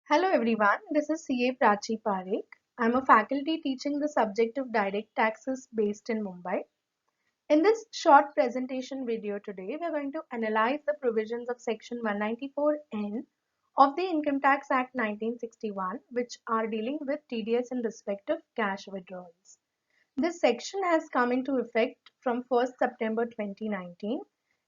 Hello everyone, this is CA Prachi Parekh. I'm a faculty teaching the subject of direct taxes based in Mumbai. In this short presentation video today, we are going to analyze the provisions of Section 194N of the Income Tax Act 1961, which are dealing with TDS in respect of cash withdrawals. This section has come into effect from 1st September 2019.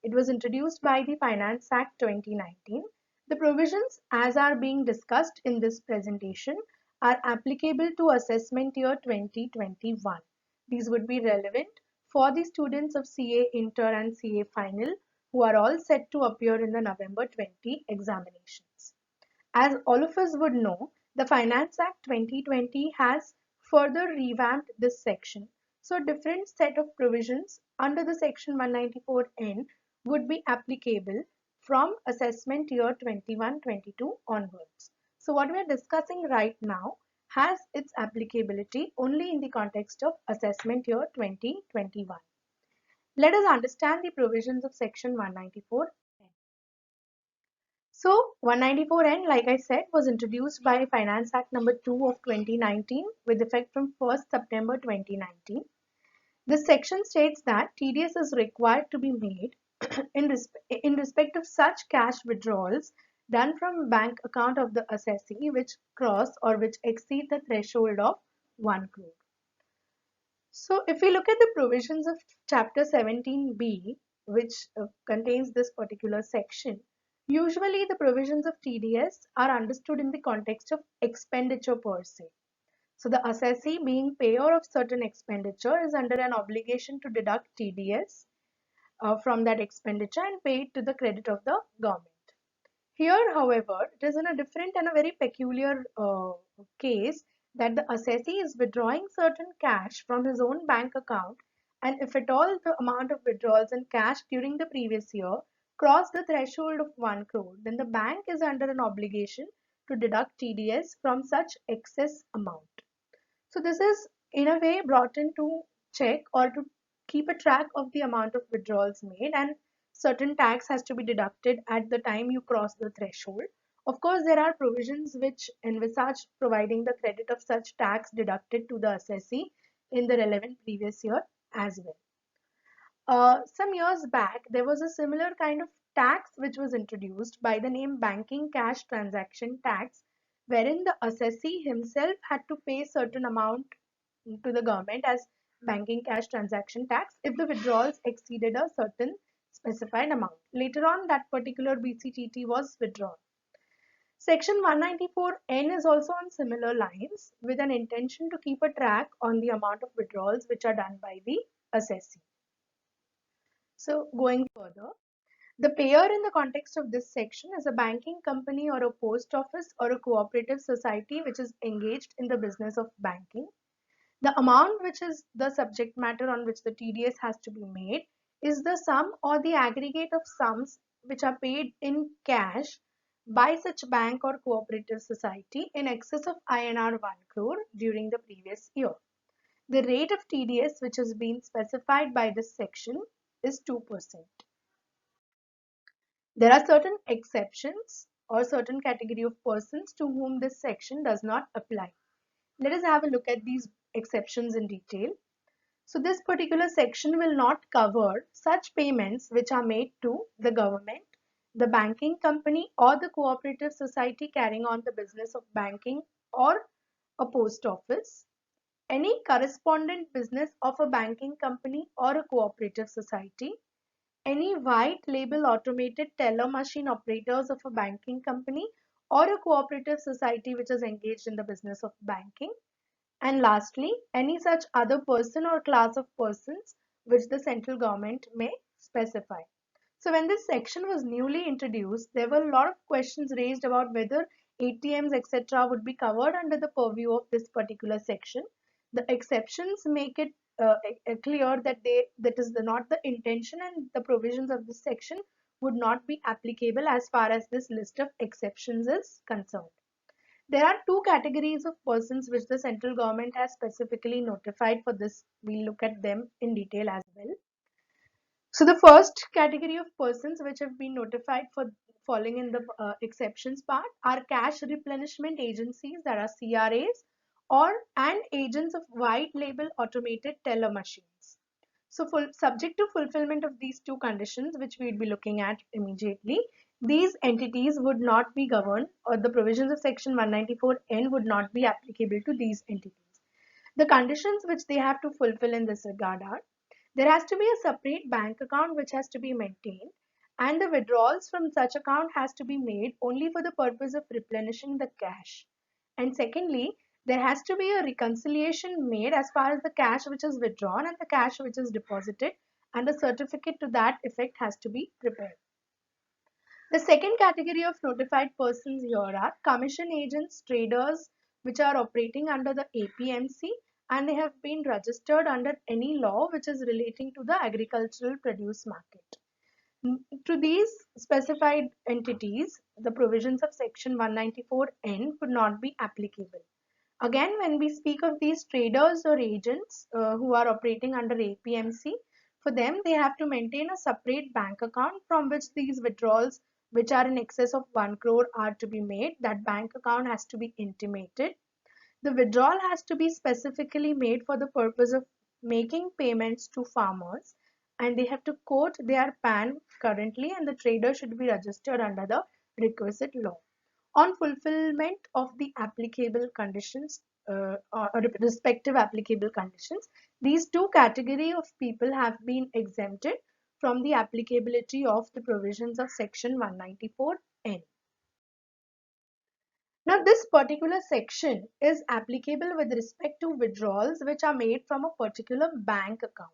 It was introduced by the Finance Act 2019. The provisions as are being discussed in this presentation are applicable to assessment year 2021. These would be relevant for the students of CA Inter and CA Final who are all set to appear in the November 20 examinations. As all of us would know, the Finance Act 2020 has further revamped this section. So different set of provisions under the section 194N would be applicable from assessment year 21-22 onwards. So what we are discussing right now has its applicability only in the context of assessment year 2021. Let us understand the provisions of section 194N. So 194N, like I said, was introduced by Finance Act number 2 of 2019 with effect from 1st September 2019. This section states that TDS is required to be made in respect of such cash withdrawals done from bank account of the assessee which cross or which exceed the threshold of 1 crore. So if we look at the provisions of chapter 17B, which contains this particular section, usually the provisions of TDS are understood in the context of expenditure per se. So the assessee being payer of certain expenditure is under an obligation to deduct TDS from that expenditure and pay it to the credit of the government. Here, however, it is in a different and a very peculiar case that the assessee is withdrawing certain cash from his own bank account, and if at all the amount of withdrawals in cash during the previous year cross the threshold of 1 crore, then the bank is under an obligation to deduct TDS from such excess amount. So this is in a way brought in to check or to keep a track of the amount of withdrawals made, and certain tax has to be deducted at the time you cross the threshold. Of course, there are provisions which envisage providing the credit of such tax deducted to the assessee in the relevant previous year as well. Some years back, there was a similar kind of tax which was introduced by the name Banking Cash Transaction Tax, wherein the assessee himself had to pay certain amount to the government as banking cash transaction tax if the withdrawals exceeded a certain specified amount. Later on, that particular BCTT was withdrawn. Section 194N is also on similar lines with an intention to keep a track on the amount of withdrawals which are done by the assessee. So going further, the payer in the context of this section is a banking company or a post office or a cooperative society which is engaged in the business of banking. The amount which is the subject matter on which the TDS has to be made is the sum or the aggregate of sums which are paid in cash by such bank or cooperative society in excess of INR 1 crore during the previous year. The rate of TDS which has been specified by this section is 2%. There are certain exceptions or certain category of persons to whom this section does not apply. Let us have a look at these exceptions in detail. So this particular section will not cover such payments which are made to the government, the banking company or the cooperative society carrying on the business of banking or a post office, any correspondent business of a banking company or a cooperative society, any white label automated teller machine operators of a banking company or a cooperative society which is engaged in the business of banking, and lastly, any such other person or class of persons which the central government may specify. So when this section was newly introduced, there were a lot of questions raised about whether ATMs, etc. would be covered under the purview of this particular section. The exceptions make it clear that that is not the intention, and the provisions of this section would not be applicable as far as this list of exceptions is concerned. There are two categories of persons which the central government has specifically notified for this. We'll look at them in detail as well. So the first category of persons which have been notified falling in the exceptions part are cash replenishment agencies, that are CRAs, and agents of white label automated teller machines. So subject to fulfillment of these two conditions, which we'd be looking at immediately, these entities would not be governed, or the provisions of section 194N would not be applicable to these entities. The conditions which they have to fulfill in this regard are: there has to be a separate bank account which has to be maintained, and the withdrawals from such account has to be made only for the purpose of replenishing the cash. And secondly, there has to be a reconciliation made as far as the cash which is withdrawn and the cash which is deposited, and a certificate to that effect has to be prepared. The second category of notified persons here are commission agents, traders which are operating under the APMC, and they have been registered under any law which is relating to the agricultural produce market. To these specified entities, the provisions of section 194N would not be applicable. Again, when we speak of these traders or agents who are operating under APMC, for them they have to maintain a separate bank account from which these withdrawals which are in excess of 1 crore are to be made. That bank account has to be intimated. The withdrawal has to be specifically made for the purpose of making payments to farmers, and they have to quote their PAN currently, and the trader should be registered under the requisite law. On fulfillment of the applicable conditions or respective applicable conditions, these two category of people have been exempted from the applicability of the provisions of section 194N. Now, this particular section is applicable with respect to withdrawals which are made from a particular bank account.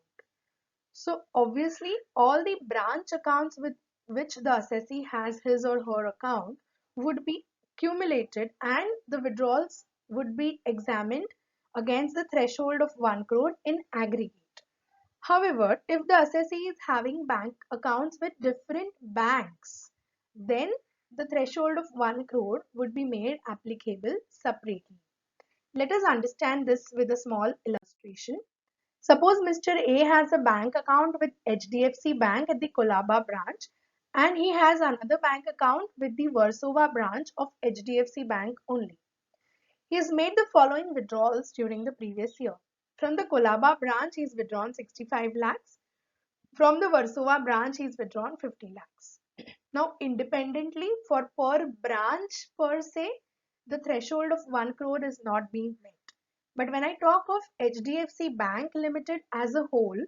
So, obviously, all the branch accounts with which the assessee has his or her account would be accumulated, and the withdrawals would be examined against the threshold of 1 crore in aggregate. However, if the assessee is having bank accounts with different banks, then the threshold of 1 crore would be made applicable separately. Let us understand this with a small illustration. Suppose Mr. A has a bank account with HDFC Bank at the Colaba branch, and he has another bank account with the Versova branch of HDFC Bank only. He has made the following withdrawals during the previous year. From the Colaba branch, he has withdrawn 65 lakhs. From the Versova branch, he has withdrawn 50 lakhs. Now, independently, for per branch per se, the threshold of 1 crore is not being met. But when I talk of HDFC Bank Limited as a whole,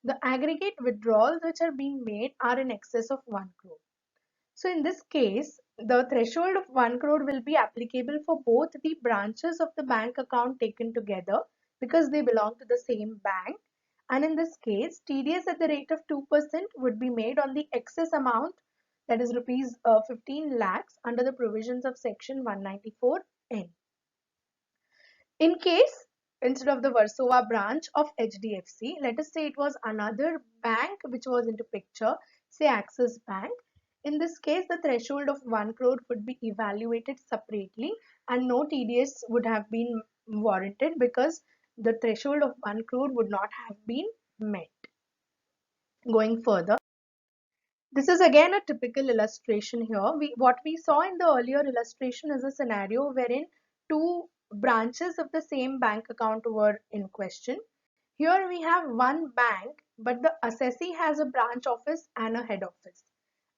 the aggregate withdrawals which are being made are in excess of 1 crore. So in this case, the threshold of 1 crore will be applicable for both the branches of the bank account taken together, because they belong to the same bank. And in this case, TDS at the rate of 2% would be made on the excess amount, that is rupees 15 lakhs, under the provisions of section 194N. In case, instead of the Versova branch of HDFC, let us say it was another bank which was into picture, say Axis Bank. In this case, the threshold of 1 crore would be evaluated separately, and no TDS would have been warranted because the threshold of 1 crore would not have been met. Going further, this is again a typical illustration here. What we saw in the earlier illustration is a scenario wherein two branches of the same bank account were in question. Here we have one bank, but the assessee has a branch office and a head office.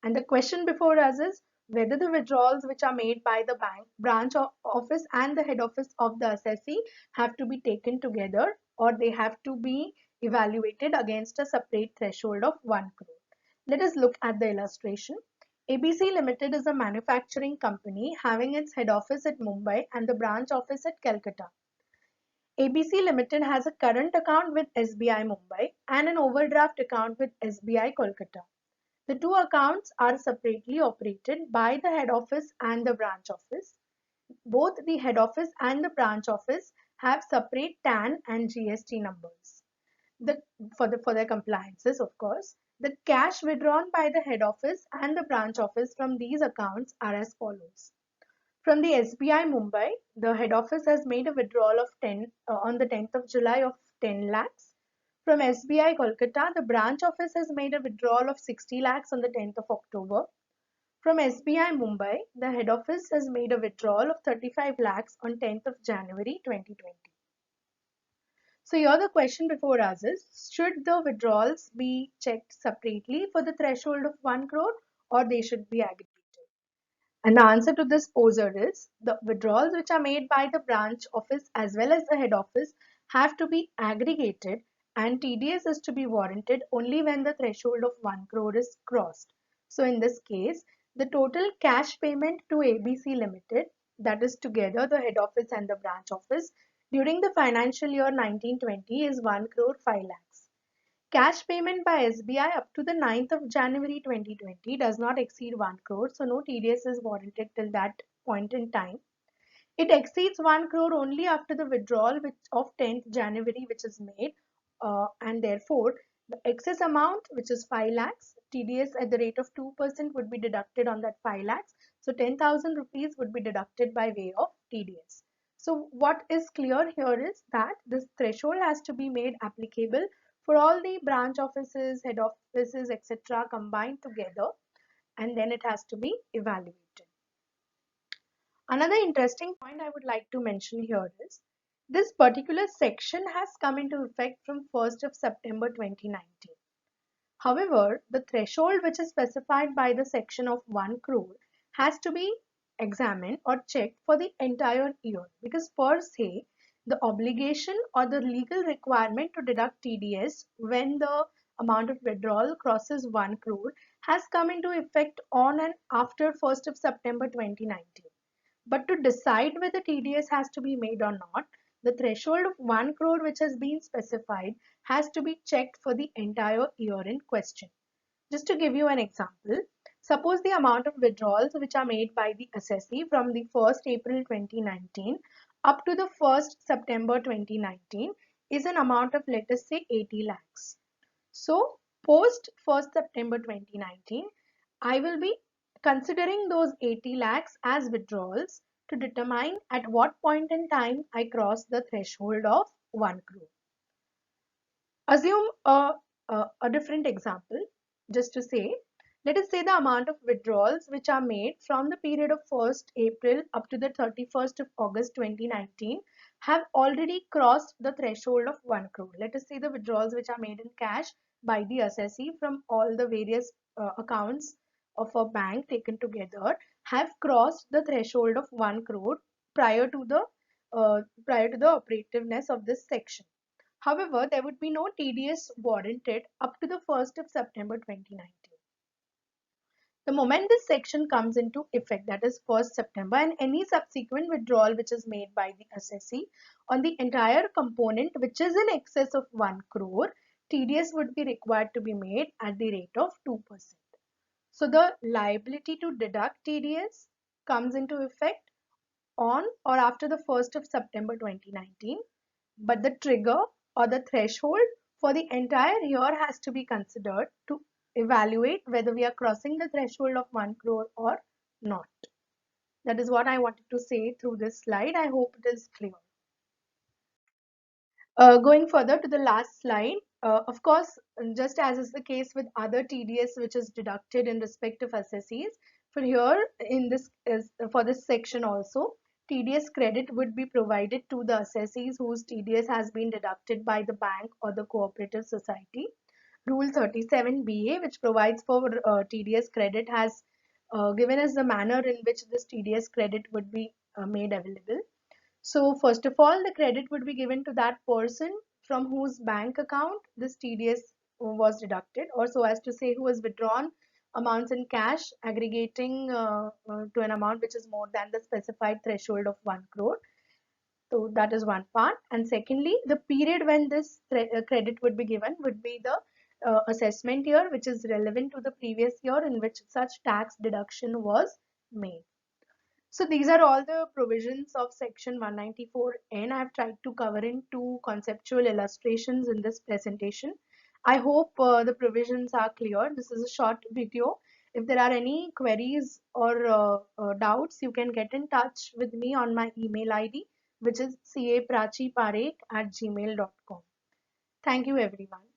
And the question before us is whether the withdrawals which are made by the branch office and the head office of the assessee have to be taken together, or they have to be evaluated against a separate threshold of 1 crore. Let us look at the illustration. ABC Limited is a manufacturing company having its head office at Mumbai and the branch office at Calcutta. ABC Limited has a current account with SBI Mumbai and an overdraft account with SBI Kolkata. The two accounts are separately operated by the head office and the branch office. Both the head office and the branch office have separate TAN and GST numbers. For their compliances, of course. The cash withdrawn by the head office and the branch office from these accounts are as follows. From the SBI Mumbai, the head office has made a withdrawal of 10 on the 10th of July of 10 lakhs. From SBI Kolkata, the branch office has made a withdrawal of 60 lakhs on the 10th of October. From SBI Mumbai, the head office has made a withdrawal of 35 lakhs on 10th of January 2020. So here the question before us is, should the withdrawals be checked separately for the threshold of 1 crore or they should be aggregated? And the answer to this poser is, the withdrawals which are made by the branch office as well as the head office have to be aggregated, and TDS is to be warranted only when the threshold of 1 crore is crossed. So in this case, the total cash payment to ABC Limited, that is together the head office and the branch office, during the financial year 1920 is 1 crore 5 lakhs. Cash payment by SBI up to the 9th of January 2020 does not exceed 1 crore, so no TDS is warranted till that point in time. It exceeds 1 crore only after the withdrawal of 10th January which is made, and therefore the excess amount, which is 5 lakhs, TDS at the rate of 2% would be deducted on that 5 lakhs. So 10,000 rupees would be deducted by way of TDS. So what is clear here is that this threshold has to be made applicable for all the branch offices, head offices, etc. combined together, and then it has to be evaluated. Another interesting point I would like to mention here is, this particular section has come into effect from 1st of September 2019. However, the threshold which is specified by the section of 1 crore has to be examined or checked for the entire year, because per se the obligation or the legal requirement to deduct TDS when the amount of withdrawal crosses 1 crore has come into effect on and after 1st of September 2019. But to decide whether TDS has to be made or not, the threshold of 1 crore which has been specified has to be checked for the entire year in question. Just to give you an example, suppose the amount of withdrawals which are made by the assessee from the 1st April 2019 up to the 1st September 2019 is an amount of, let us say, 80 lakhs. So post 1st September 2019, I will be considering those 80 lakhs as withdrawals to determine at what point in time I cross the threshold of 1 crore. Assume a different example, just to say, let us say the amount of withdrawals which are made from the period of 1st April up to the 31st of August 2019 have already crossed the threshold of 1 crore. Let us say the withdrawals which are made in cash by the assessee from all the various accounts of a bank taken together have crossed the threshold of 1 crore prior to the operativeness of this section. However, there would be no TDS warranted up to the 1st of September 2019. The moment this section comes into effect, that is 1st September, and any subsequent withdrawal which is made by the assessee on the entire component which is in excess of 1 crore, TDS would be required to be made at the rate of 2%. So the liability to deduct TDS comes into effect on or after the 1st of September 2019, but the trigger or the threshold for the entire year has to be considered to evaluate whether we are crossing the threshold of 1 crore or not. That is what I wanted to say through this slide. I hope it is clear. Going further to the last slide, of course, just as is the case with other TDS which is deducted in respect of assessees, for here in this for this section also, TDS credit would be provided to the assessees whose TDS has been deducted by the bank or the cooperative society. Rule 37BA, which provides for TDS credit, has given us the manner in which this TDS credit would be made available. So first of all, the credit would be given to that person from whose bank account this TDS was deducted, or so as to say who has withdrawn amounts in cash aggregating to an amount which is more than the specified threshold of 1 crore. So that is one part. And secondly, the period when this credit would be given would be the assessment year, which is relevant to the previous year in which such tax deduction was made. So these are all the provisions of section 194N. I have tried to cover in two conceptual illustrations in this presentation. I hope the provisions are clear. This is a short video. If there are any queries or doubts, you can get in touch with me on my email ID, which is caprachiparekh@gmail.com. Thank you, everyone.